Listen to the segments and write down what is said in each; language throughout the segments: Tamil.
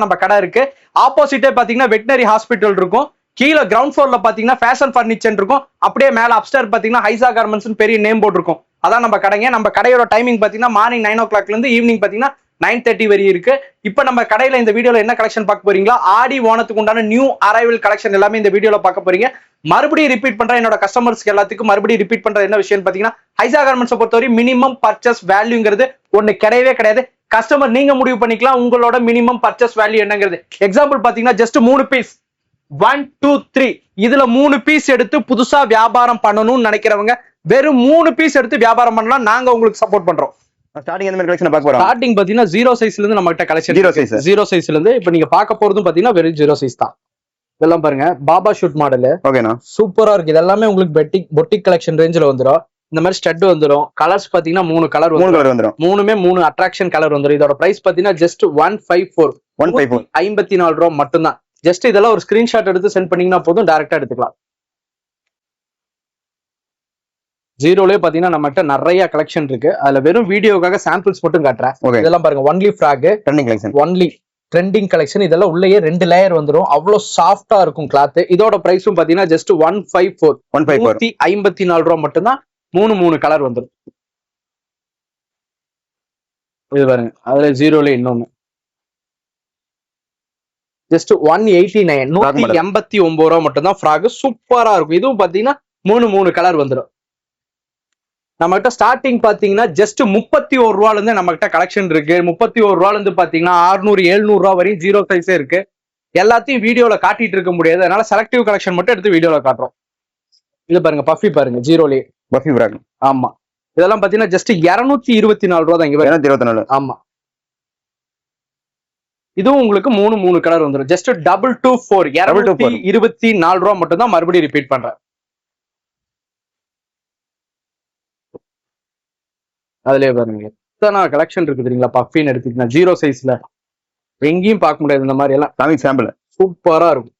நம்ம கடை இருக்கு. ஆப்போசிட்டே பாத்தீங்கன்னா வெட்டினரி ஹாஸ்பிட்டல் இருக்கும். கீழே கிரவுண்ட் ஃப்ளோர்ல பாத்தீங்கன்னா ஃபேஷன் ஃபர்னிச்சர் இருக்கும். அப்படியே மேல அப்ஸ்டர் பாத்தீங்கன்னா ஹைசா கார்மெண்ட்ஸ் பெரிய நேம் போர்டு இருக்கும். அதான் நம்ம கடைங்க. நம்ம கடையோட டைமிங் பாத்தீங்கன்னா மார்னிங் 9 o'clock இருந்து ஈவினிங் பாத்தீங்கன்னா 9:30 வரையும் இருக்கு. இப்ப நம்ம கடையில இந்த வீடியோல என்ன கலெக்ஷன் பார்க்க போறீங்களா, ஆடி ஓணத்துக்கு உண்டான நியூ அரைவல் கலெக்ஷன் எல்லாமே இந்த வீடியோல பார்க்க போறீங்க. மறுபடியும் ரிப்பீட் பண்ற என்னோட கஸ்டமர்ஸ்க்கு எல்லாத்துக்கும் மறுபடியும் ரிப்பீட் பண்ற என்ன விஷயம் பாத்தீங்கன்னா, ஹைசா கார்மெண்ட்ஸ் பொறுத்தவரை மினிமம் பர்ச்சேஸ் வேல்யூங்கிறது ஒண்ணு கிடையவே கிடையாது. கஸ்டமர் நீங்க முடிவு பண்ணிக்கலாம் உங்களோட மினிமம் பர்ச்சேஸ் வேல்யூ என்னங்கிறது. எக்ஸாம்பிள் பாத்தீங்கன்னா ஜஸ்ட் 3 பீஸ் 1 2 3 இதுல 3 பீஸ் எடுத்து புதுசா வியாபாரம் பண்ணணும்னு நினைக்கிறவங்க வெறும் 3 பீஸ் எடுத்து வியாபாரம் பண்ணலாம். நாங்க உங்களுக்கு சப்போர்ட் பண்றோம். ஸ்டார்டிங் எந்த மாதிரி கலெக்ஷன் பார்க்க போறோம்? ஸ்டார்டிங் பாத்தீங்கன்னா 0 சைஸ்ல இருந்து நம்ம கிட்ட கலெக்ஷன் 0 சைஸ்ல இருந்து இப்ப நீங்க பார்க்க போறதும் பாத்தீங்கன்னா வெறும் 0 சைஸ் தான். இதெல்லாம் பாருங்க பாபா ஷூட் மாடல். ஓகேண்ணா, சூப்பரா இருக்கு. இதெல்லாமே உங்களுக்கு பொட்டிக் கலெக்ஷன் ரேஞ்சில வந்துடும். இந்த மாதிரி ஸ்டட் வந்துடும். கலர்ஸ் பாத்தீங்கன்னா 3 கலர் வந்துடும். மூணுமே 3 அட்ராக்ஷன் கலர் வந்துடும். இதோட பிரைஸ் பாத்தீங்கன்னா ஜஸ்ட் 154 ரூபா மட்டும்தான். ஜஸ்ட் இதெல்லாம் ஒரு ஸ்கிரீன்ஷாட் எடுத்து சென்ட் பண்ணீங்கன்னா போதும், டைரக்டா எடுத்துக்கலாம். ஜீரோலயே பாத்தீங்கன்னா நம்மகிட்ட நிறைய கலெக்ஷன் இருக்கு. அதுல வெறும் வீடியோக்காக சாம்பிள்ஸ் மட்டும் காட்டுறேன். இதெல்லாம் பாருங்க, only frock only trending collection. இதெல்லாம் உள்ளேயே 2 லேயர் வந்துடும். அவ்வளவு சாஃப்டா இருக்கும் கிளாத். இதோட பிரைஸும் பாத்தீங்கன்னா ஜஸ்ட் 154 ரூபா மட்டும்தான். 3 கலர் வந்துடும். இது பாருங்க, அதுல ஜீரோல இன்னொன்னு ஜஸ்ட் 189 189 ரூபா மட்டும்தான். ஃப்ராக் சூப்பரா இருக்கும். இதுவும் பாத்தீங்கன்னா 3 கலர் வந்துடும். நம்ம கிட்ட ஸ்டார்டிங் பாத்தீங்கன்னா ஜஸ்ட் 31 ரூபால இருந்து நம்ம கிட்ட கலெக்ஷன் இருக்கு. 31 ரூபால இருந்து பாத்தீங்கன்னா 600-700 ரூபா வரையும் 0 சைஸே இருக்கு. எல்லாத்தையும் வீடியோல காட்டிட்டு இருக்க முடியாது, அதனால செலக்டிவ் கலெக்ஷன் மட்டும் எடுத்து வீடியோல காட்டுறோம். இது பாருங்க, பஃபி பாருங்க, ஜீரோலயே பஃபி ஃப்ராக். ஆமா, இதெல்லாம் பாத்தீங்கன்னா ஜஸ்ட் 224 ரூபா தான். இங்க 224. ஆமா, இதுவும் உங்களுக்கு 3 கலர் வந்துடும். ஜஸ்ட் 224 224 ரூபா மட்டும் தான். மறுபடியும் ரிப்பீட் பண்றேன். அதுலயே பாருங்க எத்தனை கலெக்ஷன் இருக்கு தெரியுங்களா. பஃபின்னு எடுத்துக்கிட்டா 0 சைஸ்ல எங்கேயும் பார்க்க முடியாது. இந்த மாதிரி எல்லாம் சாம்பிள் சூப்பரா இருக்கும்.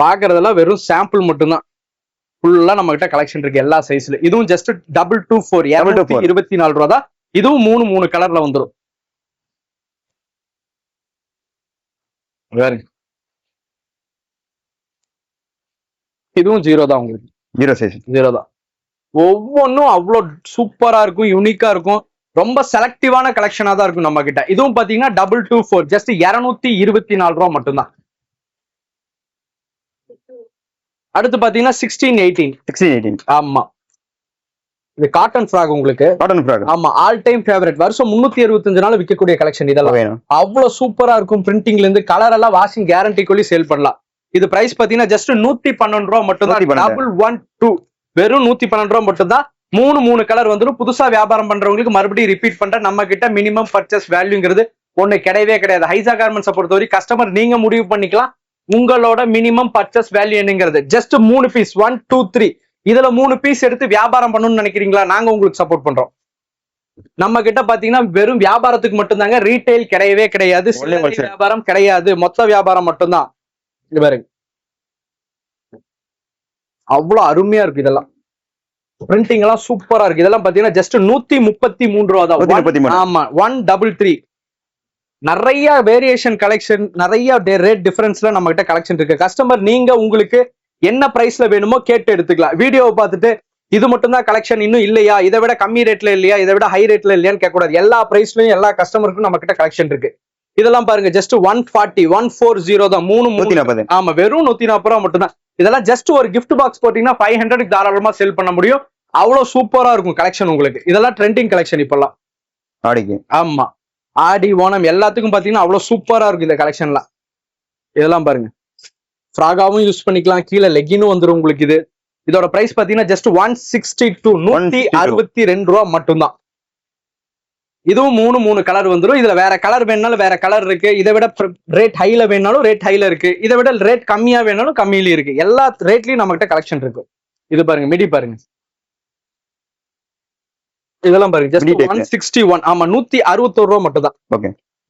பாக்குறதெல்லாம் வெறும் சாம்பிள் மட்டும்தான். ஃபுல்லா நம்ம கிட்ட கலெக்ஷன் இருக்கு எல்லா சைஸ்ல. இதுவும் ஜஸ்ட் 224 224 ரூபா தான். இதுவும் 3 கலர்ல வந்துடும். இதுவும் 0 தான். உங்களுக்கு 0 சைஸ் 0 தான். ஒவ்வொன்றும் அவ்வளோ சூப்பரா இருக்கும், யூனிக்கா இருக்கும். ரொம்ப செலக்டிவான கலெக்ஷனா தான் இருக்கும் நம்ம கிட்ட. இதுவும் பாத்தீங்கன்னா 224 ஜஸ்ட் 224 ரூபா மட்டும்தான். அடுத்து பாத்தீங்கன்னா 1618. ஆமா, இது காட்டன் ஃப்ராக். உங்களுக்கு காட்டன் ஃப்ராக். ஆமா, ஆல் டைம் ஃபேவரட். வருஷம் 365 நாள் விற்கக்கூடிய கலெக்ஷன். இதெல்லாம் அவ்வளவு சூப்பரா இருக்கும். பிரிண்டிங்ல இருந்து கலர் எல்லாம் வாஷிங் கேரண்டிக்குள்ளே சேல் பண்ணலாம். இது பிரைஸ் பாத்தீங்கன்னா ஜஸ்ட் 112 ரூபா மட்டும்தான். 112 வெறும் 112 ரூபா மட்டும்தான். 3 கலர் வந்துடும். புதுசா வியாபாரம் பண்றவங்களுக்கு மறுபடியும் ரிப்பீட் பண்ற, நம்ம கிட்ட மினிமம் பர்ச்சேஸ் வேல்யூங்கிறது ஒண்ணு கிடையவே கிடையாது. ஹைசா கார்மெண்ட்ஸை பொறுத்தவரை கஸ்டமர் நீங்க முடிவு பண்ணிக்கலாம் உங்களோட மினிமம் பர்ச்சேஸ் வேல்யூ என்னங்கிறது. ஜஸ்ட் 3 பீஸ் 1 2 3 இதுல 3 பீஸ் எடுத்து வியாபாரம் பண்ணணும்னு நினைக்கிறீங்களா, நாங்க உங்களுக்கு சப்போர்ட் பண்றோம். நம்ம கிட்ட பாத்தீங்கன்னா வெறும் வியாபாரத்துக்கு மட்டும்தாங்க, ரீட்டைல் கிடையவே கிடையாது. வியாபாரம் கிடையாது, மொத்த வியாபாரம் மட்டும்தான். இது பாருங்க, அவ்வளவு அருமையா இருக்கு. இதெல்லாம் பிரிண்டிங் எல்லாம் சூப்பரா இருக்கு. இதெல்லாம் பாத்தீங்கன்னா ஜஸ்ட் 133 ரூபா தான். ஆமா, 133. நிறைய வேரியேஷன் கலெக்ஷன், நிறைய ரேட் டிஃபரன்ஸ்ல நம்ம கிட்ட கலெக்ஷன் இருக்கு. கஸ்டமர் நீங்க உங்களுக்கு என்ன பிரைஸ்ல வேணுமோ கேட்டு எடுத்துக்கலாம். வீடியோவை பார்த்துட்டு இது மட்டும் தான் கலெக்ஷன், இன்னும் இல்லையா, இதை விட கம்மி ரேட்ல இல்லையா, இதை விட ஹை ரேட்ல இல்லையான்னு கேட்க கூடாது. எல்லா பிரைஸ்லயும் எல்லா கஸ்டமருக்கும் நம்ம கிட்ட கலெக்ஷன் இருக்கு. இதெல்லாம் பாருங்க, ஜஸ்ட் 140 தான். 3 ஆமா, வெறும் 140 ரூபா மட்டும் தான். இதெல்லாம் ஜஸ்ட் ஒரு கிஃப்ட் பாக்ஸ் போட்டீங்கன்னா 500 தாராளமா சேல் பண்ண முடியும். அவ்வளவு சூப்பரா இருக்கும் கலெக்ஷன் உங்களுக்கு. இதெல்லாம் ட்ரெண்டிங் கலெக்ஷன் இப்பெல்லாம். ஆமா, ஆடி ஓணம் எல்லாத்துக்கும் பாத்தீங்கன்னா அவ்வளவு சூப்பரா இருக்கும் இந்த கலெக்ஷன்லாம். இதெல்லாம் பாருங்க, ஃப்ராகாவும் யூஸ் பண்ணிக்கலாம், கீழே லெகினும் வந்துடும் உங்களுக்கு. இதோட பிரைஸ் பாத்தீங்கன்னா ஜஸ்ட் 162 162 ரூபா மட்டும்தான். இதுவும் 3 கலர் வந்துடும். இதுல வேற கலர் வேணாலும் வேற கலர் இருக்கு. இதை விட ரேட் ஹைல வேணாலும் ரேட் ஹைல இருக்கு. இதை விட ரேட் கம்மியா வேணாலும் கம்மியில இருக்கு. எல்லா ரேட்லயும் நம்ம கிட்ட கலெக்ஷன் இருக்கு. இது பாருங்க, மிடி பாருங்க, இதெல்லாம் பாருங்க ஜஸ்ட் 161. ஆமா, 161 ரூபா மட்டும் தான்.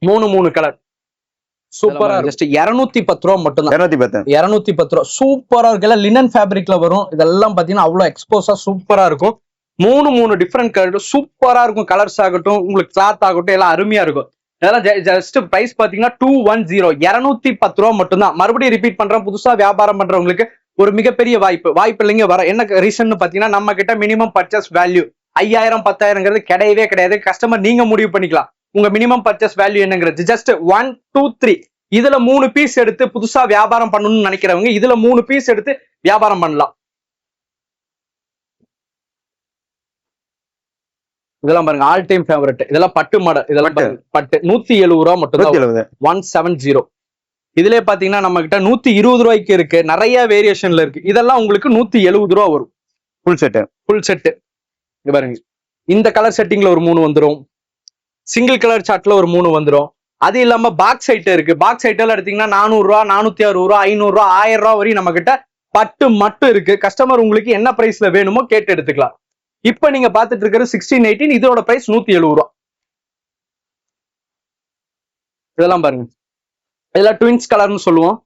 3 கலர் சூப்பரா. ஜஸ்ட் 210 ரூபா மட்டும் தான். 210 ரூபா சூப்பரா இருக்கு. எல்லாம் லினன் ஃபேப்ரிக்ல வரும். இதெல்லாம் பாத்தீங்கன்னா அவ்வளவு எக்ஸ்போஸா சூப்பரா இருக்கும். 3 டிஃப்ரெண்ட் கலர் சூப்பரா இருக்கும். கலர்ஸ் ஆகட்டும், உங்களுக்கு கிளாத் ஆகட்டும், எல்லாம் அருமையா இருக்கும். இதெல்லாம் ஜஸ்ட் பிரைஸ் பாத்தீங்கன்னா 210 210 ரூபா மட்டும் தான். மறுபடியும் ரிப்பீட் பண்றேன், புதுசா வியாபாரம் பண்றவங்களுக்கு ஒரு மிகப்பெரிய வாய்ப்பு இல்லைங்க வர. என்ன ரீசன் பாத்தீங்கன்னா நம்ம கிட்ட மினிமம் பர்ச்சேஸ் வேல்யூ 5000 10,000 கிடையவே கிடையாது. கஸ்டமர் நீங்க முடிவு பண்ணிக்கலாம் உங்க மினிமம் பர்ச்சேஸ் வேல்யூ என்னங்கிறது. ஜஸ்ட் 1 2 3 இதுல 3 பீஸ் எடுத்து புதுசா வியாபாரம் பண்ணணும்னு நினைக்கிறவங்க இதுல 3 பீஸ் எடுத்து வியாபாரம் பண்ணலாம். இதெல்லாம் பாருங்க ஆல் டைம் ஃபேவரட். இதெல்லாம் பட்டு மாடல். இதெல்லாம் பட்டு 170 ரூபா மட்டும் தான். 170. இதுலயே பாத்தீங்கன்னா நம்ம கிட்ட 120 ரூபாய்க்கு இருக்கு. நிறைய வேரியேஷன்ல இருக்கு. இதெல்லாம் உங்களுக்கு 170 ரூபா வரும். ஃபுல் செட் இங்க பாருங்க. இந்த கலர் செட்டிங்ல ஒரு 3 வந்துரும். சிங்கிள் கலர் சார்ட்ல ஒரு 3 வந்துரும். அது இல்லாம பாக்ஸ் ஐட்டம் இருக்கு. பாக்ஸ் ஐட்டம் எடுத்தீங்கன்னா 400 ரூபா 460 ரூபா 500 ரூபா 1000 ரூபா வரையும் நம்ம கிட்ட பட்டு மட்டும் இருக்கு. கஸ்டமர் உங்களுக்கு என்ன பிரைஸ்ல வேணுமோ கேட்டு எடுத்துக்கலாம். இப்ப நீங்க பாத்துட்டு இருக்கிறது 1618. இதோட பிரைஸ் 170 ரூபா. இதெல்லாம் பாருங்க. இதெல்லாம் ட்வின்ஸ் கலர்னு சொல்லுவோம்.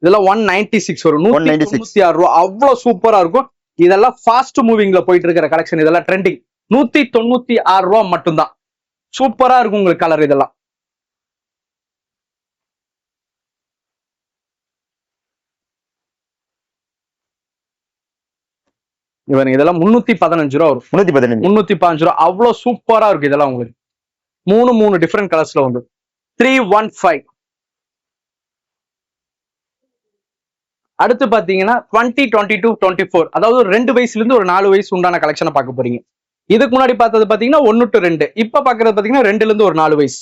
இதெல்லாம் 196 வரும். 196 ரூபா. அவ்வளவு சூப்பரா இருக்கும். இதெல்லாம் ஃபாஸ்ட் மூவிங்ல போயிட்டு இருக்கிற கலெக்ஷன். இதெல்லாம் ட்ரெண்டிங். 196 ரூபா மட்டும்தான். சூப்பரா இருக்கும் உங்களுக்கு கலர். இதெல்லாம் இதெல்லாம் 315 ரூபா வரும். 315 ரூபா. அவ்வளவு சூப்பரா இருக்கு. இதெல்லாம் உங்களுக்கு 3 டிஃபரெண்ட் கலர்ஸ்ல வந்து 315. அடுத்து பாத்தீங்கன்னா 20 22 24 அதாவது 2 வயசுல இருந்து ஒரு 4 வயசு உண்டான கலெக்ஷனை பார்க்க போறீங்க. இதுக்கு முன்னாடி பார்த்தது பாத்தீங்கன்னா 1 to 2. இப்ப பாக்குறது பாத்தீங்கன்னா 2ல இருந்து ஒரு 4 வயசு.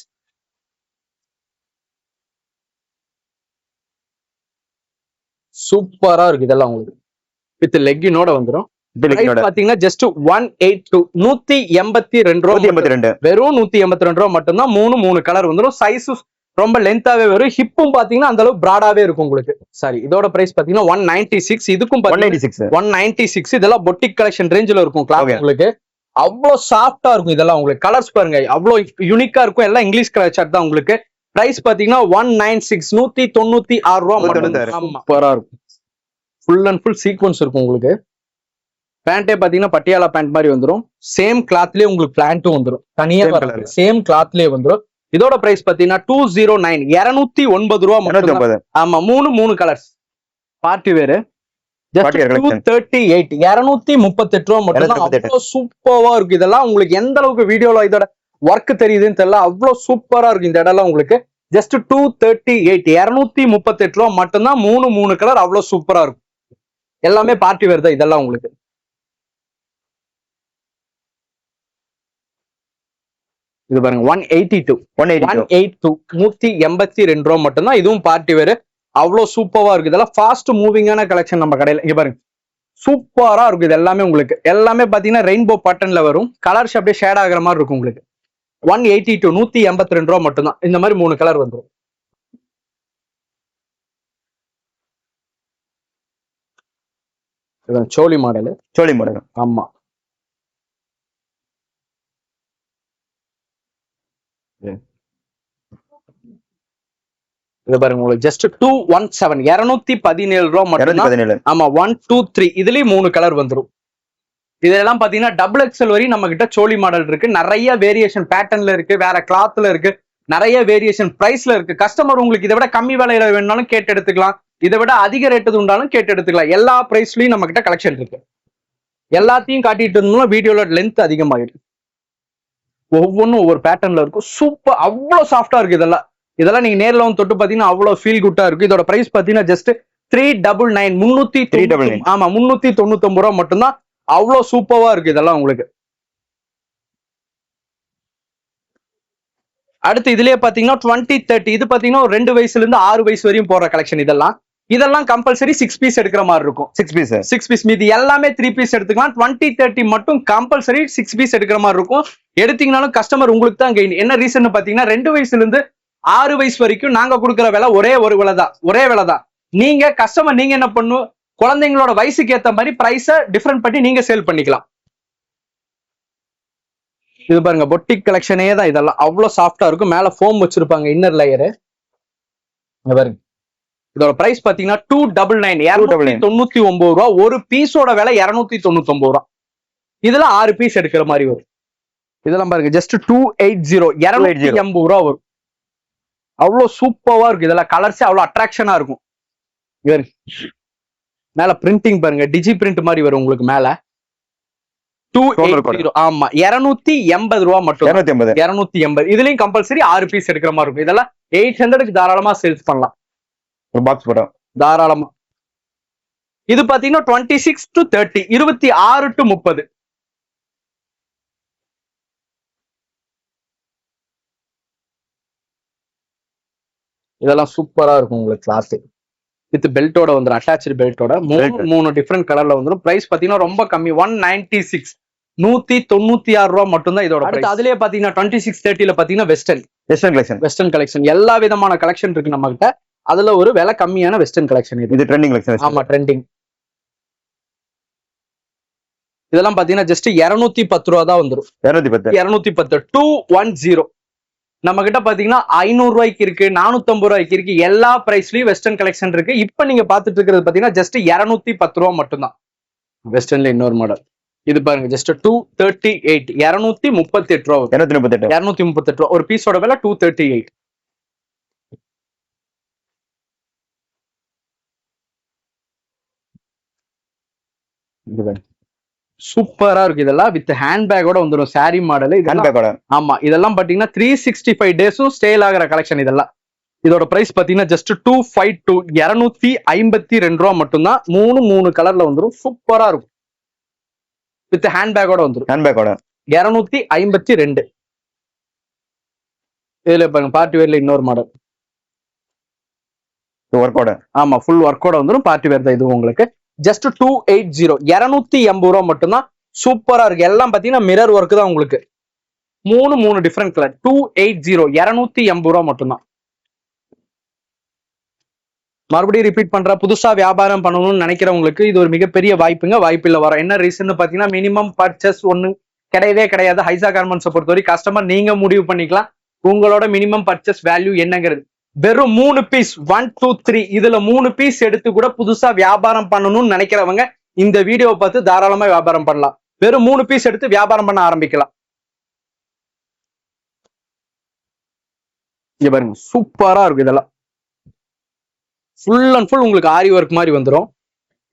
சூப்பரா இருக்கு. இதெல்லாம் உங்களுக்கு வித் லெக்கினோட வந்துடும். பாத்தீங்கன்னா ஜஸ்ட் 182 182 ரூபா. வெறும் 182 ரூபா மட்டும்தான். 3 கலர் வந்துடும். சைஸ் ரொம்ப லென்த்தாவே வரும். ஹிப்பும் பாத்தீங்கன்னா அந்த அளவு பிராடாவே இருக்கும் உங்களுக்கு. சாரி, இதோட பிரைஸ் பாத்தீங்கன்னா 196. இதுக்கும் 196. இதெல்லாம் பொட்டிக் கலெக்ஷன் ரேஞ்சில இருக்கும் கிளாத் உங்களுக்கு. அவ்வளவு சாஃப்டா இருக்கும். இதெல்லாம் உங்களுக்கு கலர்ஸ் பாருங்க அவ்வளவு யூனிக்கா இருக்கும். எல்லாம் இங்கிலீஷ் கலர் சார்ட் தான் உங்களுக்கு. பிரைஸ் பாத்தீங்கன்னா 196 196 ரூபா மட்டும். சூப்பரா இருக்கும். ஃபுல் அண்ட் ஃபுல் சீக்வன்ஸ் இருக்கும் உங்களுக்கு. பேண்டே பாத்தீங்கன்னா பட்டியாலா பேண்ட் மாதிரி வந்துடும். சேம் கிளாத்லயே உங்களுக்கு பேண்ட்டும் வந்துடும். தனியா சேம் கிளாத்லயே வந்துடும். இதோட பிரைஸ் பாத்தீங்கன்னா 209 209 ரூபா மட்டும். ஆமா 3 கலர்ஸ். பார்ட்டி வேறு 238 238 ரூபா மட்டும். அவ்வளவு சூப்பரா இருக்கு. இதெல்லாம் உங்களுக்கு எந்த அளவுக்கு வீடியோல இதோட ஒர்க் தெரியுதுன்னு தெரியல. அவ்வளவு சூப்பரா இருக்கு இந்த இடம்லாம் உங்களுக்கு. ஜஸ்ட் 238 238 ரூபா மட்டும்தான். 3 கலர். அவ்வளவு சூப்பரா இருக்கும். எல்லாமே பார்ட்டி வேர் தான் இதெல்லாம் உங்களுக்கு. இது பாருங்க 182 182 ரூபா மட்டும்தான். இதுவும் பார்ட்டி வேறு. அவ்வளவு சூப்பரா இருக்கு. இதெல்லாம் ஃபாஸ்ட் மூவிங்கான கலெக்ஷன் நம்ம கடையில. இங்க பாருங்க சூப்பரா இருக்கு. இது எல்லாமே உங்களுக்கு எல்லாமே பாத்தீங்கன்னா ரெயின்போ பேட்டர்ன்ல வரும். கலர்ஸ் அப்படியே ஷேட் ஆகுற மாதிரி இருக்கும் உங்களுக்கு. 182 182 ரூபா மட்டும்தான். இந்த மாதிரி 3 கலர் வந்துடும். சோழி மாடல். ஆமா இது பாருங்க உங்களுக்கு ஜஸ்ட் 217 217 ரூபா மட்டும். ஆமா 1 2 3 இதுலயும் 3 கலர் வந்துடும். இதெல்லாம் பாத்தீங்கன்னா டபுள் எக்ஸல் வரையும் நம்ம கிட்ட சோழி மாடல் இருக்கு. நிறைய வேரியேஷன் பேட்டர்ன்ல இருக்கு. வேற கிளாத்ல இருக்கு. நிறைய வேரியேஷன் பிரைஸ்ல இருக்கு. கஸ்டமர் உங்களுக்கு இதை விட கம்மி விலையில வேணும்னாலும் கேட்டு எடுத்துக்கலாம். இதை விட அதிக ரேட்டு உண்டாலும் கேட்டு எடுத்துக்கலாம். எல்லா பிரைஸ்லயும் நம்ம கிட்ட கலெக்ஷன் இருக்கு. எல்லாத்தையும் காட்டிட்டு இருந்தோம்னா வீடியோல லென்த் அதிகமாயிடும். ஒவ்வொன்றும் ஒவ்வொரு பேட்டர்ன்ல இருக்கும். சூப்பர் அவ்வளவு சாஃப்டா இருக்கு. இதெல்லாம் நீங்க நேர்ல வந்து தொட்டு பாத்தீங்கன்னா அவ்வளவு ஃபீல் குட்டா இருக்கு. இதோட பிரைஸ் பாத்தீங்கன்னா ஜஸ்ட் 399 ஆமா 399 ரூபா மட்டும்தான். அவ்வளவு சூப்பரா இருக்கு இதெல்லாம் உங்களுக்கு. அடுத்து இதுலயே பாத்தீங்கன்னா 20 30 இது பாத்தீங்கன்னா 2 வயசுல இருந்து 6 வயசு வரையும் போற கலெக்ஷன். இதெல்லாம் கம்பல்சரி 6 பீஸ் எடுக்கிற மாதிரி இருக்கும். 6 பீஸ் மீதி எல்லாமே 3 பீஸ் எடுத்துக்கலாம். 20 30 மட்டும் கம்பல்சரி 6 பீஸ் எடுக்கிற மாதிரி இருக்கும். எடுத்தீங்கன்னாலும் கஸ்டமர் உங்களுக்கு தான் கெயின். என்ன ரீசன் பாத்தீங்கன்னா 2 வயசுல இருந்து 6 வயசு வரைக்கும் நாங்க கொடுக்குற விலை ஒரே விலை தான். நீங்க கஸ்டமர் நீங்க என்ன பண்ணும், குழந்தைங்களோட வயசுக்கு ஏத்த மாதிரி பிரைஸ டிஃபரெண்ட் பண்ணி நீங்க சேல் பண்ணிக்கலாம். இது பாருங்க பொட்டிக் கலெக்ஷனே தான். இதெல்லாம் அவ்வளவு சாஃப்டா இருக்கும். மேல ஃபோம் வச்சிருப்பாங்க இன்னர் லேயரு. பாருங்க இதோட பிரைஸ் பாத்தீங்கன்னா 299 299 ரூபா. ஒரு பீஸோட விலை 299 ரூபா. இதுல 6 பீஸ் எடுக்கிற மாதிரி வரும். இதெல்லாம் பாருங்க ஜஸ்ட் 280 280 ரூபா வரும். அவ்வளவு சூப்பரா இருக்கு. இதெல்லாம் கலர்ஸே அவ்வளவு அட்ராக்ஷனா இருக்கும். மேல பிரிண்டிங் பாருங்க, டிஜி பிரிண்ட் மாதிரி வரும் உங்களுக்கு மேல. 280. ஆமா 280 ரூபா மட்டும். 280. இதுலயும் கம்பல்சரி 6 பீஸ் எடுக்கிற மாதிரி இருக்கும். இதெல்லாம் 800க்கு தாராளமா சேல்ஸ் பண்ணலாம். ஒரு பாக்ஸ் போட்டோம் தாராளமா. இது பாத்தீங்கன்னா 26 to 30, 26 to 30. இதெல்லாம் சூப்பரா இருக்கும் உங்களுக்கு. கிளாஸ் வித் பெல்ட்டோட வந்துடும், அட்டாச்சு பெல்ட்டோட. மூணு டிஃப்ரெண்ட் கலர்ல வந்துடும். பிரைஸ் பாத்தீங்கன்னா ரொம்ப கம்மி, 196, 196 ரூபா மட்டும்தான் இதோட. அடுத்து அதுலயே பாத்தீங்கன்னா 2630ல பாத்தீங்கன்னா வெஸ்டர்ன் கலெக்ஷன் எல்லா விதமான கலெக்ஷன் இருக்கு நம்ம கிட்ட. அதுல ஒரு விலை கம்மியான வெஸ்டர்ன் கலெக்ஷன் இது ட்ரெண்டிங் கலெக்ஷன். ஆமா ட்ரெண்டிங். இதெல்லாம் பாத்தீங்கன்னா ஜஸ்ட் 210 ரூபா தான் வந்துடும். 210 210. நம்ம கிட்ட பாத்தீங்கன்னா 500 ரூபாய்க்கு இருக்கு, 450 ரூபாய்க்கு இருக்கு. எல்லா பிரைஸ்லயும் வெஸ்டர்ன் கலெக்ஷன் இருக்கு. இப்ப நீங்க பாத்துட்டு இருக்கிறது பாத்தீங்கன்னா ஜஸ்ட் 210 ரூபா மட்டும்தான். வெஸ்டர்ன்ல இன்னொரு மாடல் இது பாருங்க, ஜஸ்ட் 238, 238 ரூபா. 238 ரூபா ஒரு பீஸோட விலை 238. சூப்பரா இருக்கு. இதெல்லாம் வித் ஹேண்ட்பேக்கோட வந்துடும். Sorry model. ஆமா இதெல்லாம் பாத்தீங்கன்னா 365 டேஸும் ஸ்டேல் ஆகிற கலெக்ஷன் இதெல்லாம். இதோட பிரைஸ் பாத்தீங்கன்னா ஜஸ்ட் 252, 252 ரூபா மட்டும்தான். மூணு கலர்ல வந்துடும். சூப்பரா இருக்கும். வித் ஹேண்ட்பேக்கோட வந்துடும். 252. இதுல பாருங்க பார்ட்டி வேர்ல இன்னொரு மாடல். ஆமா ஃபுல் ஒர்க்கோட வந்துடும். பார்ட்டி வேர் தான் இது உங்களுக்கு. ஜஸ்ட் 280, 280 ரூபா மட்டும்தான். சூப்பரா இருக்கு. எல்லாம் பாத்தீங்கன்னா மிரர் ஒர்க் தான் உங்களுக்கு. மூணு டிஃபரெண்ட் கலர். 280, 280 ரூபா மட்டும்தான். மறுபடியும் ரிப்பீட் பண்ற, புதுசா வியாபாரம் பண்ணணும்னு நினைக்கிறவங்களுக்கு இது ஒரு மிகப்பெரிய வாய்ப்புங்க. வாய்ப்பில்ல வர என்ன ரீசன் பாத்தீங்கன்னா மினிமம் பர்ச்சேஸ் ஒண்ணு கிடையவே கிடையாது. ஹைசா கார்மெண்ட்ஸை பொறுத்தவரை கஸ்டமர் நீங்க முடிவு பண்ணிக்கலாம் உங்களோட மினிமம் பர்ச்சேஸ் வேல்யூ என்னங்கிறது. வெறும் 3 பீஸ் 1 2 3 இதுல 3 பீஸ் எடுத்து கூட புதுசா வியாபாரம் பண்ணணும்னு நினைக்கிறவங்க இந்த வீடியோவை பார்த்து தாராளமா வியாபாரம் பண்ணலாம். வெறும் 3 பீஸ் எடுத்து வியாபாரம் பண்ண ஆரம்பிக்கலாம். இங்க பாருங்க சூப்பரா இருக்கு. இதெல்லாம் ஃபுல் அண்ட் ஃபுல் உங்களுக்கு ஆரி ஒர்க் மாதிரி வந்துடும்.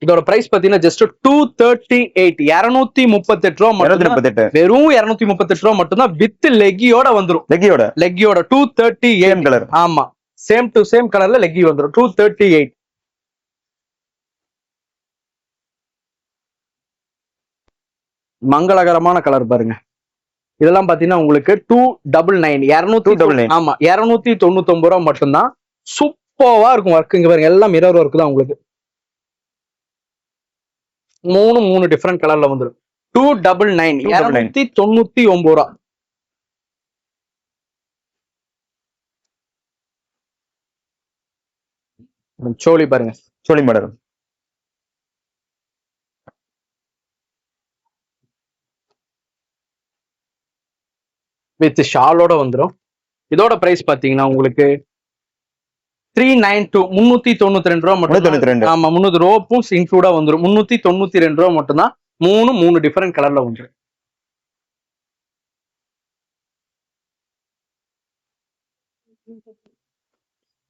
இதோட பிரைஸ் பாத்தீங்கன்னா ஜஸ்ட் 238, 238 ரூபா மட்டும். வெறும் 238 ரூபா மட்டும்தான். வித் லெக்கியோட வந்துடும். லெக்கியோட 238 கலர். ஆமா சேம் டு சேம் கலர்ல லெக்கி வந்துடும். 238. மங்களகரமான கலர் பாருங்க. இதெல்லாம் பாத்தீங்கன்னா உங்களுக்கு 299. ஆமா 299 ரூபா மட்டும்தான். சூப்பரா இருக்கும் ஒர்க். இங்க பாருங்க எல்லாம் மிரர் ஒர்க் தான் உங்களுக்கு. மூணு டிஃபரெண்ட் கலர்ல வந்துடும். 299, 299 ரூபா. சோலி பாருங்க, சோலி மாடல் வித் ஷாலோட வந்துடும். இதோட பிரைஸ் பாத்தீங்கன்னா உங்களுக்கு 392, 392 ரூபா மட்டும். ஆமா 300 ரோப்பும் இன்க்ளூடா வந்துடும். 392 ரூபா மட்டும்தான். மூணு டிஃபரெண்ட் கலர்ல வந்துடும்.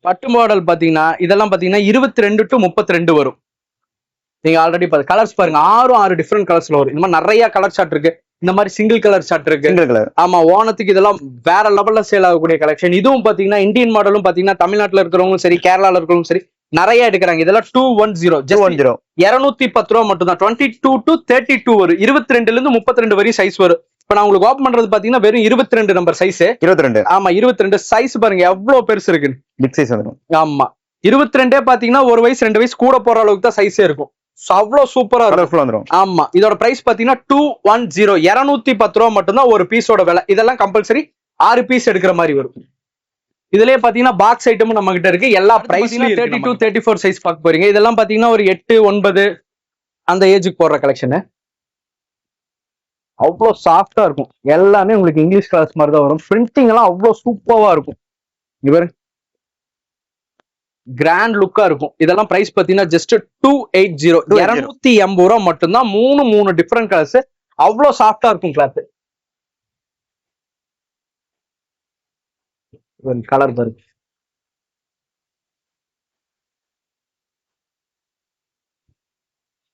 பட்டு மாடல் பாத்தீங்கன்னா இதெல்லாம் பாத்தீங்கன்னா 22 to 32 வரும். நீங்க ஆல்ரெடி கலர்ஸ் பாருங்க, 6 டிஃபரெண்ட் கலர்ஸ்ல வரும். இந்த மாதிரி நிறைய கலர் ஷார்ட் இருக்கு. இந்த மாதிரி சிங்கிள் கலர் ஷார்ட் இருக்கு. ஆமா ஓணத்துக்கு இதெல்லாம் வேற லெவல்ல சேல் ஆகக்கூடிய கலெக்ஷன். இதுவும் பாத்தீங்கன்னா இந்தியன் மாடலும் பாத்தீங்கன்னா தமிழ்நாட்டுல இருக்கிறவங்களும் சரி, கேரளால இருக்கிறவங்களும் சரி நிறைய எடுக்கிறாங்க. இதெல்லாம் 210, 210 ரூபா மட்டும் தான். 22 to 32 வரும். 22ல இருந்து 32 வரையும் சைஸ் வரும். இப்ப நான் உங்களுக்கு ஓபன் பண்றது பாத்தீங்கன்னா வெறும் 22 நம்பர் சைஸ். 22. ஆமா 22 சைஸ் பாருங்க எவ்வளவு பெருசு இருக்கு. பிக் சைஸ் வந்துடும். ஆமா 22 பாத்தீங்கன்னா 1 வயசு 2 வயசு கூட போற அளவுக்கு தான் சைஸே இருக்கும். அவ்வளவு சூப்பரா இருக்கும். ஆமா இதோட பிரைஸ் பாத்தீங்கன்னா 210, 210 ரூபா மட்டும்தான் ஒரு பீஸோட விலை. இதெல்லாம் கம்பல்சரி 6 பீஸ் எடுக்கிற மாதிரி வரும். இதுலயே பாத்தீங்கன்னா பாக்ஸ் ஐட்டமும் நம்ம கிட்ட இருக்கு. எல்லா பிரைஸ்லயும் 32, 34 சைஸ் பார்க்க போறீங்க. இதெல்லாம் பாத்தீங்கன்னா ஒரு 8, 9 அந்த ஏஜுக்கு போடுற கலெக்ஷன். அவ்வளவு சாஃப்டா இருக்கும். எல்லாமே உங்களுக்கு இங்கிலீஷ் கலர்ஸ் மாதிரி தான் வரும். பிரிண்டிங் எல்லாம் அவ்வளவு சூப்பரா இருக்கும். இவர் கிராண்ட் லுக்கா இருக்கும். இதெல்லாம் பிரைஸ் பாத்தீங்கன்னா ஜஸ்ட் 280, 280 ரூபா மட்டும்தான். மூணு டிஃபரெண்ட் கலர்ஸ். அவ்வளவு சாஃப்டா இருக்கும் கிளாத். கலர் பாருங்க.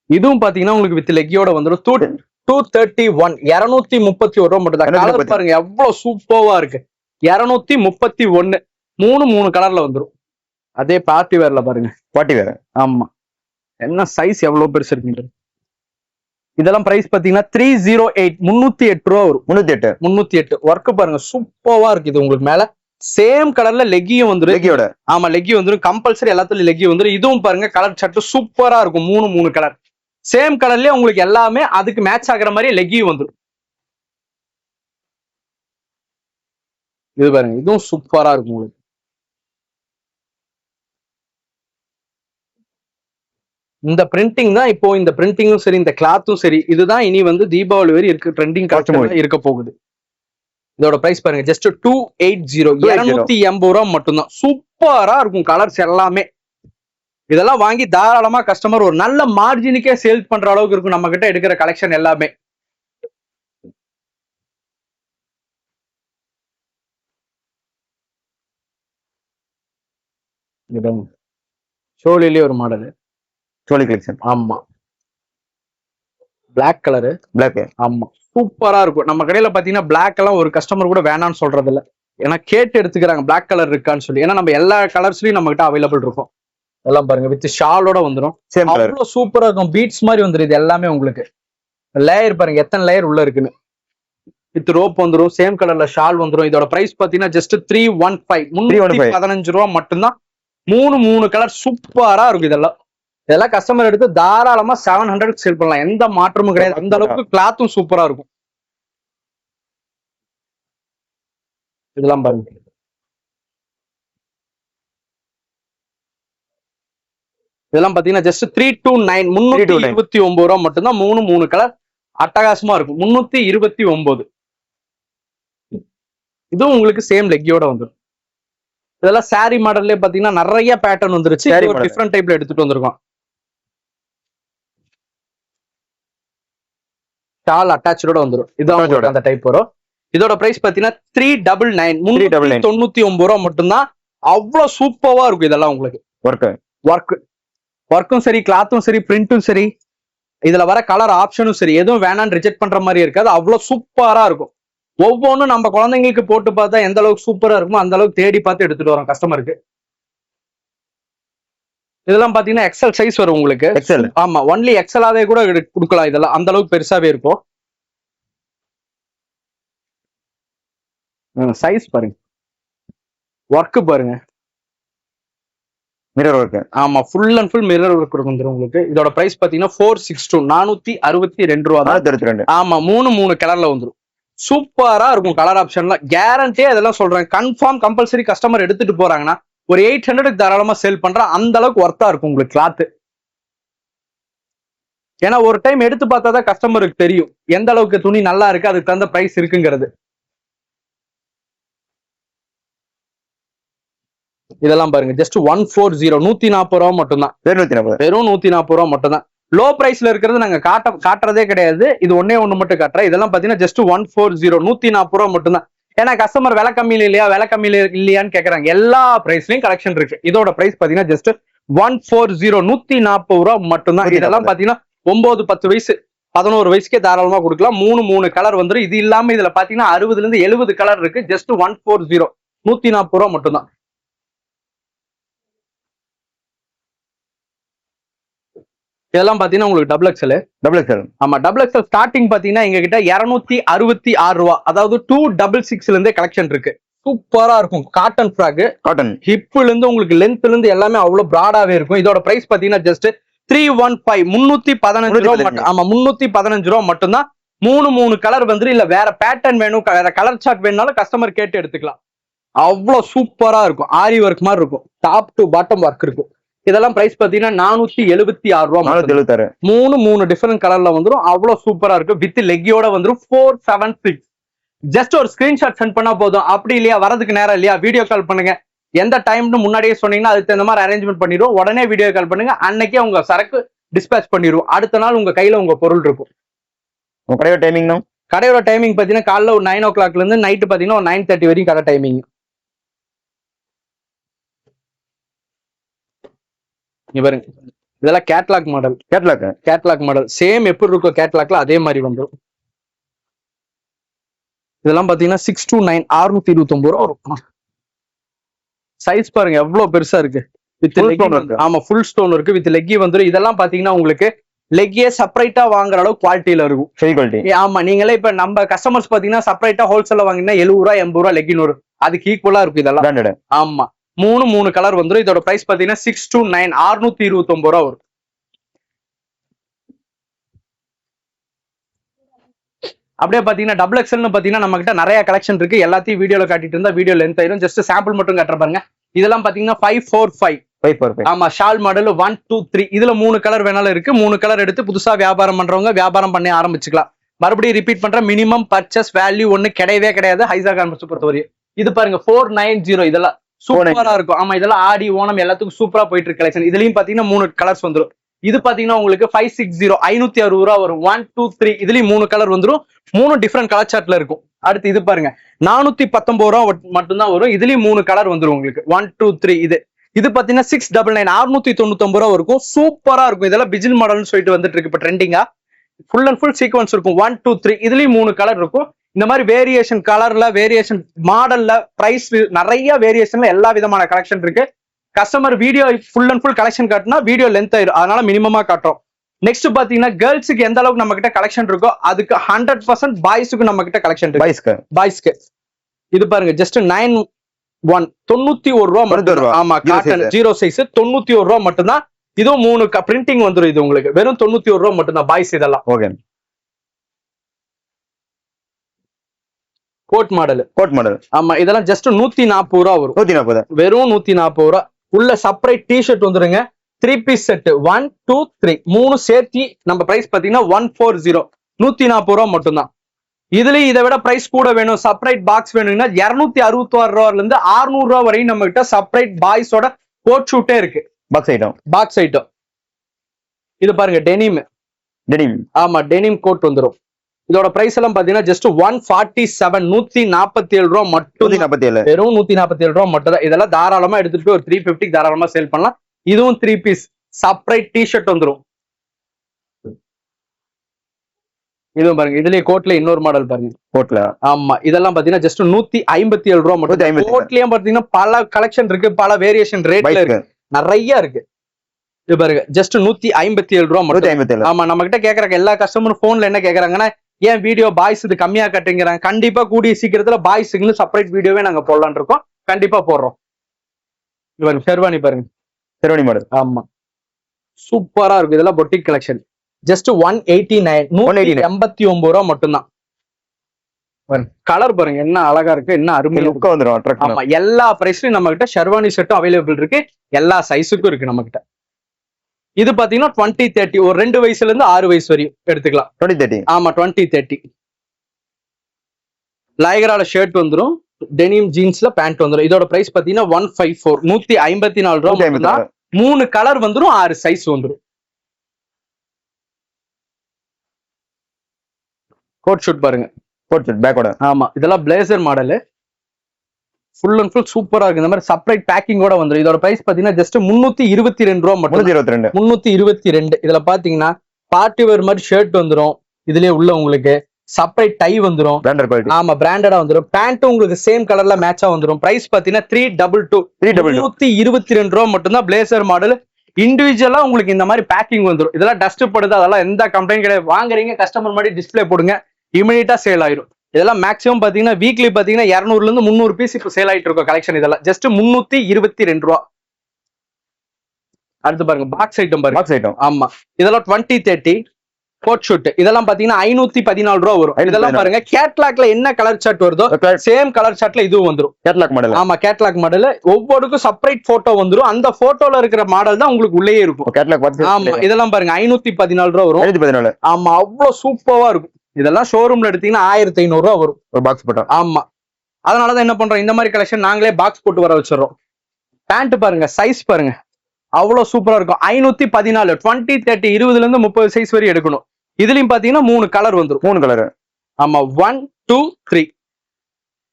இதுவும் பாத்தீங்கன்னா உங்களுக்கு வித் லெக்கியோட வந்துடும். 231 231 ரூபா மட்டும் தான். கலர் பாருங்க எவ்வளவு சூப்பர்வா இருக்கு. 231 மூணு கலர்ல வந்துடும். அதே பார்ட்டி வேர்ல பாருங்க. Party wear. ஆமா, என்ன சைஸ் எவ்வளவு பெருசு இருக்கு. இதெல்லாம் பிரைஸ் பாத்தீங்கன்னா 308 308 ரூபா வரும். 308 ஒர்க் பாருங்க சூப்பர்வா இருக்கு. இது உங்களுக்கு மேல சேம் கலர்ல லெக்கியும் வந்துடும். லெக்கியோட ஆமா லெக்கி வந்துடும். கம்பல்சரி எல்லாத்துலயும் லெக்கி வந்துடும். இதுவும் பாருங்க கலர் சட்டு சூப்பரா இருக்கும். மூணு கலர் சேம் கலர்லயே உங்களுக்கு எல்லாமே அதுக்கு மேட்ச் ஆகுற மாதிரி லெக்கியும் வந்துடும். இது பாருங்க இதுவும் சூப்பரா இருக்கும் உங்களுக்கு. இந்த பிரிண்டிங் தான் இப்போ இந்த பிரிண்டிங்கும் சரி இந்த கிளாத்தும் சரி இதுதான் இனி வந்து தீபாவளி வரை இருக்கு ட்ரெண்டிங் காஸ்ட் இருக்க போகுது. இதோட பிரைஸ் பாருங்க ஜஸ்ட் 280 280 ரூபா மட்டும்தான். சூப்பரா இருக்கும் கலர்ஸ் எல்லாமே. இதெல்லாம் வாங்கி தாராளமா கஸ்டமர் ஒரு நல்ல மார்ஜினுக்கே சேல்ஸ் பண்ற அளவுக்கு இருக்கும் நம்ம கிட்ட எடுக்கிற கலெக்ஷன் எல்லாமே. சோழிலே ஒரு மாடல் சோழி கலெக்ஷன். ஆமா பிளாக் கலரு. பிளாக் ஆமா சூப்பரா இருக்கும். நம்ம கடையில பாத்தீங்கன்னா பிளாக் எல்லாம் ஒரு கஸ்டமர் கூட வேணாம்னு சொல்றது இல்ல. ஏன்னா கேட்டு எடுத்துக்கிறாங்க பிளாக் கலர் இருக்கான்னு சொல்லி. ஏன்னா நம்ம எல்லா கலர்ஸ்லயும் நம்ம கிட்ட அவைலபிள் இருக்கும். எல்லாம் பாருங்க வித் ஷாலோட வந்துடும். அவ்வளவு சூப்பரா இருக்கும். பீட்ஸ் மாதிரி வந்துடும். இது எல்லாமே உங்களுக்கு லேயர் பாருங்க எத்தனை லேயர் உள்ள இருக்குன்னு. வித் ரோப் வந்துடும். சேம் கலர்ல ஷால் வந்துடும். இதோட பிரைஸ் பாத்தீங்கன்னா ஜஸ்ட் 315 315 ரூபா மட்டும்தான். மூணு கலர் சூப்பரா இருக்கும். இதெல்லாம் கஸ்டமர் எடுத்து தாராளமா 700 சேல் பண்ணலாம். எந்த மாற்றமும் கிடையாது. அந்த அளவுக்கு கிளாத்தும் சூப்பரா இருக்கும். இதெல்லாம் பாருங்க இதெல்லாம் பாத்தீங்கன்னா ஜஸ்ட் 329 329 ரூபா மட்டும்தான். மூணு கலர் அட்டகாசமா இருக்கும். 329. இதுவும் உங்களுக்கு சேம் லெக்கியோட வந்துடும். இதெல்லாம் சாரி மாடல்லே பாத்தீங்கன்னா நிறைய பேட்டர்ன் வந்துருச்சு. டிஃப்ரெண்ட் டைப்ல எடுத்துட்டு வந்திருக்கோம். ஷால் அட்டாச்சோட வந்துடும். இதான் அந்த டைப் வரும். இதோட பிரைஸ் பாத்தீங்கன்னா 399 399 ரூபா மட்டும்தான். அவ்வளவு சூப்பரா இருக்கும். இதெல்லாம் உங்களுக்கு ஒர்க்கும் சரி கிளாத்தும் சரி பிரிண்டும் சரி இதுல வர கலர் ஆப்ஷனும் சரி எதுவும் வேணான்னு ரிஜெக்ட் பண்ற மாதிரி இருக்காது. அவ்வளவு சூப்பரா இருக்கும். ஒவ்வொன்றும் நம்ம குழந்தைங்களுக்கு போட்டு பார்த்தா எந்த அளவுக்கு சூப்பரா இருக்குமோ அந்த அளவுக்கு தேடி பார்த்து எடுத்துட்டு வரோம் கஸ்டமருக்கு. இதெல்லாம் பாத்தீங்கன்னா எக்ஸல் சைஸ் வரும் உங்களுக்கு. ஆமா ஒன்லி எக்ஸலாவே கூட கொடுக்கலாம். இதெல்லாம் அந்த அளவுக்கு பெருசாவே இருக்கும். சைஸ் பாருங்க ஒர்க் பாருங்க மிரர் ஒர்க். ஆமா full and full mirror work வந்துடும் உங்களுக்கு. இதோட பிரைஸ் பாத்தீங்கன்னா 462 462 ரூபா தான். ஆமா மூணு கலர்ல வந்துடும். சூப்பரா இருக்கும். கலர் ஆப்ஷன்ல கேரண்டியா இதெல்லாம் சொல்றேன். கன்ஃபார்ம் கம்பல்சரி கஸ்டமர் எடுத்துட்டு போறாங்கன்னா ஒரு 800 தாராளமா சேல் பண்றேன். அந்த அளவுக்கு ஒர்த்தா இருக்கும் உங்களுக்கு கிளாத். ஏன்னா ஒரு டைம் எடுத்து பார்த்தாதான் கஸ்டமருக்கு தெரியும் எந்த அளவுக்கு துணி நல்லா இருக்கு அதுக்கு தகுந்த பிரைஸ் இருக்குங்கிறது. இதெல்லாம் பாருங்க ஜஸ்ட் 140 140 ரூபா மட்டும்தான். வெறும் 140 ரூபா மட்டும்தான். லோ பிரைஸ்ல இருக்கிறது நாங்க காட்டுறதே கிடையாது. இது ஒன்னே மட்டும் காட்டுறேன். இதெல்லாம் பாத்தீங்கன்னா ஜஸ்ட் 140 140 ரூபா மட்டும்தான். ஏன்னா கஸ்டமர் விலை கம்மியில இல்லையான்னு கேக்குறாங்க. எல்லா பிரைஸ்லயும் கலெக்ஷன் இருக்கு. இதோட பிரைஸ் பாத்தீங்கன்னா ஜஸ்ட் 140 140 ரூபா மட்டும்தான். இதெல்லாம் பாத்தீங்கன்னா 9 10 வயசு 11 வயசுக்கே தாராளமா கொடுக்கலாம். மூணு கலர் வந்துடும். இது இல்லாம இதுல பாத்தீங்கன்னா 60ல இருந்து 70 கலர் இருக்கு. ஜஸ்ட் 140 140 ரூபா மட்டும்தான். இதெல்லாம் பாத்தீங்கன்னா உங்களுக்கு டபுள் எக்ஸ்எல். ஆமா டபுள் எக்ஸ்எல் ஸ்டார்டிங் பாத்தீங்கன்னா எங்க கிட்ட 266 ரூபா. அதாவது 266ல இருந்தே கலெக்ஷன் இருக்கு. சூப்பரா இருக்கும். காட்டன் ஃப்ராக் ஹிப்ல இருந்து உங்களுக்கு லென்த்ல இருந்து எல்லாமே அவ்வளவு பிராடாவே இருக்கும். இதோட பிரைஸ் பாத்தீங்கன்னா ஜஸ்ட் 315 315 ரூபா மட்டும். ஆமா 315 ரூபா மட்டும்தான். மூணு கலர் வந்து இல்ல வேற பேட்டர்ன் வேணும் வேற கலர் சார்ட் வேணும்னாலும் கஸ்டமர் கேட்டு எடுத்துக்கலாம். அவ்வளவு சூப்பரா இருக்கும். ஆரி ஒர்க் மாதிரி இருக்கும். டாப் டு பாட்டம் ஒர்க் இருக்கும். இதெல்லாம் பிரைஸ் பாத்தீங்கன்னா 476 ரூபா. மூணு டிஃபரெண்ட் கலர்ல வந்துடும். அவ்வளவு சூப்பரா இருக்கு. வித் லெக்கியோட வந்துடும். 476. ஜஸ்ட் ஒரு ஸ்கிரீன்ஷாட் சென்ட் பண்ணா போதும். அப்படி இல்லையா வரதுக்கு நேரம் இல்லையா வீடியோ கால் பண்ணுங்க. எந்த டைம்னு முன்னாடியே சொன்னீங்கன்னா அதுக்கு தகுந்த மாதிரி அரேஞ்ச்மெண்ட் பண்ணிடுவோம். உடனே வீடியோ கால் பண்ணுங்க. அன்னைக்கே உங்க சரக்கு டிஸ்பேச் பண்ணிடுவோம். அடுத்த நாள் உங்க கையில உங்க பொருள் இருக்கும். கடையோட டைமிங் பாத்தீங்கன்னா காலைல ஒரு 9 o'clockல இருந்து நைட்டு பாத்தீங்கன்னா ஒரு 9:30 வரைக்கும் கடை டைமிங். இங்க பாருங்க இதெல்லாம் கேட்லாக் மாடல் சேம் எப்படி இருக்கோ கேட்லாக்ல அதே மாதிரி வந்துடும். இதெல்லாம் பாத்தீங்கன்னா 629 629 ரூபா வரும். சைஸ் பாருங்க எவ்வளவு பெருசா இருக்கு. With Leckie. ஆமா ஃபுல் ஸ்டோன் இருக்கு வித் லெக்கி வந்துடும். இதெல்லாம் பாத்தீங்கன்னா உங்களுக்கு லெக்கியே செப்பரேட்டா வாங்குற அளவு குவாலிட்டியில இருக்கும். ஆமா நீங்களே இப்ப நம்ம கஸ்டமர்ஸ் பாத்தீங்கன்னா செப்பரேட்டா ஹோல்சேல வாங்கினா 70 ரூபா 80 ரூபா லெக்கின் வரும். அதுக்கு ஈக்குவலா இருக்கும் இதெல்லாம். ஆமா மூணு கலர் வந்துடும். இதோட பிரைஸ் பாத்தீங்கன்னா 629 629 ரூபா வரும். அப்படியே பாத்தீங்கன்னா டபுள் எக்ஸ்எல்னு பாத்தீங்கன்னா நம்ம கிட்ட நிறைய கலெக்ஷன் இருக்கு. எல்லாத்தையும் வீடியோல காட்டிட்டு இருந்தா வீடியோ லென்த் ஆயிரும். ஜஸ்ட் சாம்பிள் மட்டும் காட்டுற பாருங்க. இதெல்லாம் பாத்தீங்கன்னா 545. ஆமா ஷால் மாடல் 1 2 3 இதுல 3 கலர் வேணாலும் இருக்கு. 3 கலர் எடுத்து புதுசா வியாபாரம் பண்றவங்க வியாபாரம் பண்ணி ஆரம்பிச்சுக்கலாம். மறுபடியும் ரிப்பீட் பண்ற மினிமம் பர்ச்சேஸ் வேல்யூ ஒண்ணு கிடையவே கிடையாது ஹைசா கார்மெண்ட்ஸ் பொறுத்தவரை. இது பாருங்க 490 இதெல்லாம் சூப்பரா இருக்கும். ஆமா இதெல்லாம் ஆடி ஓணம் எல்லாத்துக்கும் சூப்பரா போயிட்டு இருக்கு கலெக்ஷன். இதுலயும் பாத்தீங்கன்னா 3 கலர்ஸ் வந்துடும். இது பாத்தீங்கன்னா உங்களுக்கு 560 560 ரூபா வரும். 1 2 3 இதுலயும் 3 கலர் வந்துடும். 3 டிஃபரெண்ட் கலர் சார்ட்ல இருக்கும். அடுத்து இது பாருங்க 419 ரூபா மட்டும்தான் வரும். இதுலயும் 3 கலர் வந்துடும் உங்களுக்கு. 1 2 3 இது பாத்தீங்கன்னா 699 699 ரூபா இருக்கும். சூப்பரா இருக்கும். இதெல்லாம் பிஜில் மாடல்னு சொல்லிட்டு வந்துட்டு இருக்கு இப்ப ட்ரெண்டிங்கா. ஃபுல் அண்ட் ஃபுல் சீக்வன்ஸ் இருக்கும். 1 2 3 இதுலயும் 3 கலர் இருக்கும். இந்த மாதிரி வேரியேஷன் கலர்ல வேரியேஷன் மாடல்ல பிரைஸ் நிறைய வேரியேஷன்ல எல்லா விதமான கலெக்ஷன் இருக்கு. Customer video full and full collection காட்டினா வீடியோ லென்த் ஆயிரும். அதனால மினிமமா காட்டுறோம். நெக்ஸ்ட் பாத்தீங்கன்னா கேர்ள்ஸுக்கு எந்த அளவுக்கு நம்ம கிட்ட கலெக்ஷன் இருக்கோ அதுக்கு 100% பாய்ஸுக்கு நம்ம கிட்ட கலெக்ஷன் இருக்கு. பாய்ஸ்க்கு இது பாருங்க ஜஸ்ட் 91 ரூபா மட்டும். ஆமா காட்டன் 0 சைஸ் 91 ரூபா மட்டும்தான். இதுவும் 3 பிரிண்டிங் வந்துடும். இது உங்களுக்கு வெறும் 91 ரூபா மட்டும்தான் பாய்ஸ். இதெல்லாம் கோட் மாடல். ஆமா இதெல்லாம் ஜஸ்ட் 140 ரூபா வரும். 140 வெறும் 140 ரூபா. உள்ள செப்பரேட் டி ஷர்ட் வந்துருங்க. 3 பீஸ் செட் 1 2 3 3 சேர்த்தி நம்ம பிரைஸ் பாத்தீங்கன்னா 140 140 ரூபா மட்டும்தான். இதுலயும் இதை விட பிரைஸ் கூட வேணும் செப்பரேட் பாக்ஸ் வேணும்னா 266 ரூபாயில இருந்து 600 ரூபா வரையும் நம்ம கிட்ட செப்பரேட் பாய்ஸோட கோட் ஷூட்டே இருக்கு. பாக்ஸ் ஐட்டம் இது பாருங்க டெனிம். ஆமா டெனிம் கோட் வந்துடும். இதோட பிரைஸ் எல்லாம் பாத்தீங்கன்னா ஜஸ்ட் 147 147 ரூபா மட்டும். வெறும் 147 ரூபா மட்டும் தான். இதெல்லாம் தாராளமா எடுத்துட்டு போய் ஒரு 350 தாராளமா சேல் பண்ணலாம். இதுவும் 3 பீஸ் செப்பரேட் டி ஷர்ட் வந்துடும். இதுவும் பாருங்க இதுலயே கோட்ல இன்னொரு மாடல் பாருங்க. கோட்ல ஆமா இதெல்லாம் பாத்தீங்கன்னா ஜஸ்ட் 157 ரூபா மட்டும். கோட்லயும் பாத்தீங்கன்னா பல கலெக்ஷன் இருக்கு. பல வேரியேஷன் ரேட்ல இருக்கு. நிறைய இருக்கு. இது பாருங்க ஜஸ்ட் 157 ரூபா மட்டும். ஆமா நம்ம கிட்ட கேக்குறாங்க எல்லா கஸ்டமரும் போன்ல என்ன கேக்குறாங்கன்னா ஏன் வீடியோ பாய்ஸ் இது கம்மியா கட்டுங்கிறாங்க. கண்டிப்பா கூடிய சீக்கிரத்துல பாய்ஸுக்குன்னு செப்பரேட் வீடியோவே நாங்க போடலான் இருக்கோம். கண்டிப்பா போடுறோம். ஷெர்வானி பாருங்க. ஷெர்வானி மாடல். ஆமா சூப்பரா இருக்கும். இதெல்லாம் பொட்டிக் கலெக்ஷன். ஜஸ்ட் 189 189 ரூபா மட்டும்தான். கலர் பாருங்க என்ன அழகா இருக்கு. என்ன அருமையா. ஆமா எல்லா பிரைஸ்லயும் நம்ம கிட்ட ஷெர்வானி செட்டும் அவைலபிள் இருக்கு. எல்லா சைஸுக்கும் இருக்கு நம்ம கிட்ட. இது பாத்தீங்கன்னா 20 30 ஒரு 2 வயசுல இருந்து 6 வயசு வரையும் எடுத்துக்கலாம். 20 30 ஆமா 20 30 லைகரால ஷர்ட் வந்துடும். டெனிம் ஜீன்ஸ்ல பேண்ட் வந்துடும். இதோட பிரைஸ் பாத்தீங்கன்னா 154 154 ரூபா. 3 கலர் வந்துடும். 6 சைஸ் வந்துடும். கோட் ஷூட் பாருங்க. கோட் ஷூட் பேக்கோட. ஆமா இதெல்லாம் blazer model. Full and full சூப்பரா இருக்கு. இந்த மாதிரி செப்பரேட் பேக்கிங்கோட வந்துடும். இதோட பிரைஸ் பாத்தீங்கன்னா ஜஸ்ட் 322 ரூபா மட்டும். 322. இதுல பாத்தீங்கன்னா பார்ட்டி வேர் மாதிரி ஷர்ட் வந்துடும். இதுலயே உள்ள உங்களுக்கு செப்பரேட் டை வந்துடும். ஆமா பிராண்டடா வந்துடும். பேண்ட்டும் உங்களுக்கு சேம் கலர்ல மேட்சா வந்துடும். பிரைஸ் பாத்தீங்கன்னா 322 322 ரூபா மட்டும்தான். பிளேசர் மாடல் இண்டிவிஜுவலா உங்களுக்கு இந்த மாதிரி பேக்கிங் வந்துடும். இதெல்லாம் டஸ்ட் படுது அதெல்லாம் எந்த கம்ப்ளைண்ட் கிடையாது. வாங்குறீங்க கஸ்டமர் மாதிரி டிஸ்பிளே போடுங்க இமிடியேட்டா சேல் ஆயிரும். இதெல்லாம் மேக்ஸிமம் பாத்தீங்கன்னா வீக்லி பாத்தீங்கன்னா 200 இருந்து 300 பீஸ் இப்ப சேல் ஆயிட்டு இருக்கும் கலெக்ஷன். இதெல்லாம் ஜஸ்ட் 322 ரூபா. அடுத்து பாருங்க பாக்ஸ் ஐட்டம் பாருங்க. பாக்ஸ் ஐட்டம் ஆமா இதெல்லாம் 20 30 கோட் ஷூட். இதெல்லாம் பாத்தீங்கன்னா 514 ரூபா வரும். இதெல்லாம் பாருங்க கேட்லாக்ல என்ன கலர் சார்ட் வருதோ சேம் கலர் சார்ட்ல இதுவும் வந்துடும். Catalogue model. ஆமா கேட்லாக் மாடல். ஒவ்வொருக்கும் செப்பரேட் போட்டோ வந்துடும். அந்த போட்டோல இருக்கிற மாடல் தான் உங்களுக்கு உள்ளேயே இருக்கும். ஆமா இதெல்லாம் பாருங்க 514 ரூபா வரும். ஆமா அவ்வளவு சூப்பரா இருக்கும். இதெல்லாம் ஷோரூம்ல எடுத்தீங்கன்னா 1500 ரூபா வரும் ஒரு பாக்ஸ் போட்டா. ஆமா அதனாலதான் என்ன பண்றோம் இந்த மாதிரி கலெக்ஷன் நாங்களே பாக்ஸ் போட்டு வர வச்சிடறோம். பேண்ட் பாருங்க சைஸ் பாருங்க அவ்வளவு சூப்பரா இருக்கும். 514 20 30 20ல இருந்து 30 சைஸ் வரை எடுக்கணும். இதுலயும் பாத்தீங்கன்னா 3 கலர் வந்துடும். 3 கலர். ஆமா 1 2 3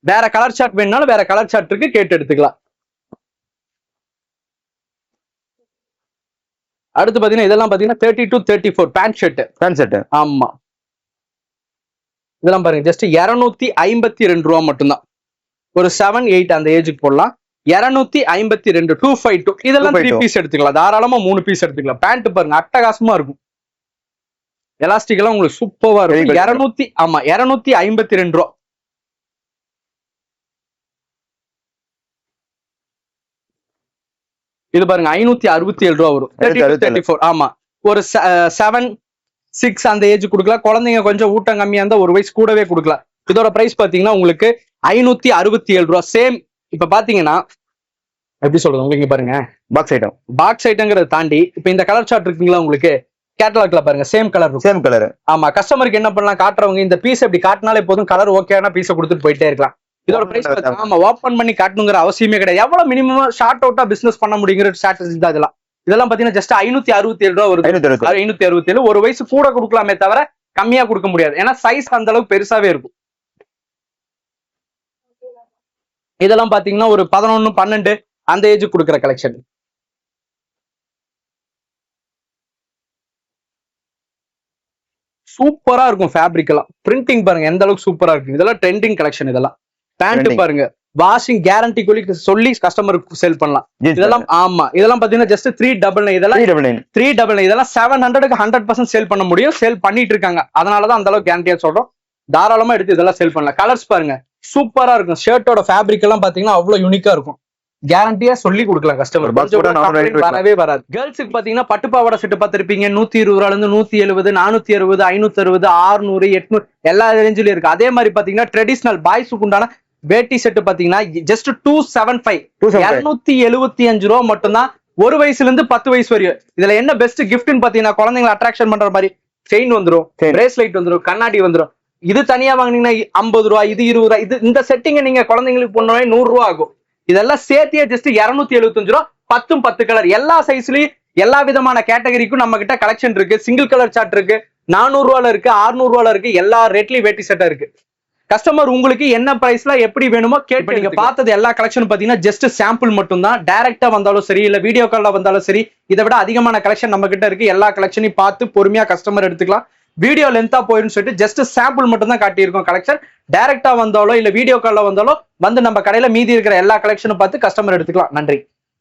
வேற கலர் சார்ட் வேணும்னாலும் வேற கலர் சார்ட் இருக்கு கேட்டு எடுத்துக்கலாம். அடுத்து பாத்தீங்கன்னா இதெல்லாம் பாத்தீங்கன்னா 30 to 34 பேண்ட் ஷர்ட். ஆமா, இதெல்லாம் பாருங்க ஜஸ்ட் 252 ரூபா மட்டும்தான். ஒரு 7-8 அந்த ஏஜுக்கு போடலாம். 252 252. இதெல்லாம் 3 பீஸ் எடுத்துக்கலாம், தாராளமா 3 பீஸ் எடுத்துக்கலாம். பேண்ட் பாருங்க அட்டகாசமா இருக்கும், எலாஸ்டிக் எல்லாம் உங்களுக்கு சூப்பரா இருக்கும். 252 ரூபா. இது பாருங்க 567 ரூபா வரும். 34. ஆமா, ஒரு 7-6 அந்த ஏஜ் கொடுக்கலாம். குழந்தைங்க கொஞ்சம் ஊட்டம் கம்மியா இருந்தா ஒரு வயசு கூடவே கொடுக்கலாம். இதோட பிரைஸ் பாத்தீங்கன்னா உங்களுக்கு 567 ரூபா. சேம் இப்ப பாத்தீங்கன்னா எப்படி சொல்றது உங்களுக்கு, பாருங்க பாக்ஸ் ஐட்டம்ங்கிறத தாண்டி இப்ப இந்த கலர் சார்ட் இருக்குங்களா உங்களுக்கு கேட்டலாக்ல பாருங்க, சேம் கலர். ஆமா, கஸ்டமருக்கு என்ன பண்ணலாம், காட்டுறவங்க இந்த பீஸ் எப்படி காட்டினாலே போதும், கலர் ஓகேனா பீஸை கொடுத்துட்டு போயிட்டே இருக்கலாம். இதோட பிரைஸ் ஆமா ஓபன் பண்ணி காட்டணுங்கிற அவசியமே கிடையாது. எவ்வளவு மினிமம் ஷார்ட் அவுட்டா பிசினஸ் பண்ண முடியுங்கிற ஸ்ட்ராட்டஜி தான் இதெல்லாம். இதெல்லாம் பாத்தீங்கன்னா ஜஸ்ட் 567 ரூபா வருது. 567. ஒரு வயசு கூட கொடுக்கலாமே தவிர கம்மியா கொடுக்க முடியாது, ஏன்னா சைஸ் அந்த அளவுக்கு பெருசாவே இருக்கும். இதெல்லாம் பாத்தீங்கன்னா ஒரு 11-12 அந்த ஏஜ் கொடுக்குற கலெக்ஷன். சூப்பரா இருக்கும் ஃபேப்ரிக் எல்லாம். பிரிண்டிங் பாருங்க எந்த அளவுக்கு சூப்பரா இருக்கு. இதெல்லாம் ட்ரெண்டிங் கலெக்ஷன். இதெல்லாம் பேண்ட் பாருங்க, வாஷிங் கேரண்டி சொல்லி கஸ்டமருக்கு சேல் பண்ணலாம். இதெல்லாம் ஆமா, இதெல்லாம் பாத்தீங்கன்னா ஜஸ்ட் 399. இதெல்லாம் 399. இதெல்லாம் 700க்கு 100% சேல் பண்ண முடியும், சேல் பண்ணிட்டு இருக்காங்க. அதனாலதான் அந்த அளவுக்கு கேரண்டியா சொல்றோம். தாராளமா எடுத்து இதெல்லாம் சேல் பண்ணலாம். கலர்ஸ் பாருங்க சூப்பரா இருக்கும். ஷர்ட்டோட ஃபேப்ரிக் எல்லாம் பாத்தீங்கன்னா அவ்வளவு யூனிக்கா இருக்கும். கேரண்டியா சொல்லி கொடுக்கலாம் கஸ்டமர், வரவே வராது. கேர்ள்ஸுக்கு பாத்தீங்கன்னா பட்டுப்பாவாடை செட்டு பார்த்திருப்பீங்க. 120 ரூபால இருந்து 170, 460, 560, 600, 800 எல்லா ரேஞ்சிலும் இருக்கு. அதே மாதிரி பாத்தீங்கன்னா ட்ரெடிஷனல் பாய்ஸுக்கு உண்டான வேட்டி செட்டு பாத்தீங்கன்னா ஜஸ்ட் 275 275 ரூபா மட்டும்தான். ஒரு வயசுல இருந்து 10 வயசு வரையும். இதுல என்ன பெஸ்ட் கிஃப்ட்னு பாத்தீங்கன்னா குழந்தைங்களை அட்ராக்ஷன் பண்ற மாதிரி செயின் வந்துரும், பிரேஸ்லைட் வந்துரும், கண்ணாடி வந்துரும். இது தனியா வாங்கினீங்கன்னா 50 ரூபா, இது 20 ரூபா. இது இந்த செட்டிங்க நீங்க குழந்தைங்களுக்கு போனோடனே 100 ரூபா ஆகும். இதெல்லாம் சேர்த்தியே ஜஸ்ட் 275 ரூபா. 10 கலர், எல்லா சைஸ்லயும் எல்லா விதமான கேட்டகரிக்கும் நம்ம கிட்ட கலெக்ஷன் இருக்கு. சிங்கிள் கலர் சார்ட் இருக்கு, 400 ரூபால இருக்கு, 600 ரூபால இருக்கு. எல்லா ரேட்லயும் வேட்டி செட்டா இருக்கு. கஸ்டமர் உங்களுக்கு என்ன பிரைஸ்ல எப்படி வேணுமோ கேட்டு நீங்க பார்த்தது எல்லா கலெக்ஷன் பாத்தீங்கன்னா ஜஸ்ட் சாம்பிள் மட்டும் தான். டைரக்டா வந்தாலும் சரி, இல்ல வீடியோ கால்ல வந்தாலும் சரி, இதை விட அதிகமான கலெக்ஷன் நம்ம கிட்ட இருக்கு. எல்லா கலெக்ஷனையும் பார்த்து பொறுமையா கஸ்டமர் எடுத்துக்கலாம். வீடியோ லென்த்தா போயிடும் சொல்லிட்டு ஜஸ்ட் சாம்பிள் மட்டும் தான் காட்டியிருக்கோம் கலெக்ஷன். டைரக்டா வந்தாலோ இல்ல வீடியோ கால்ல வந்தாலோ வந்து நம்ம கடையில மீதி இருக்கிற எல்லா கலெக்ஷனும் பார்த்து கஸ்டமர் எடுத்துக்கலாம். நன்றி.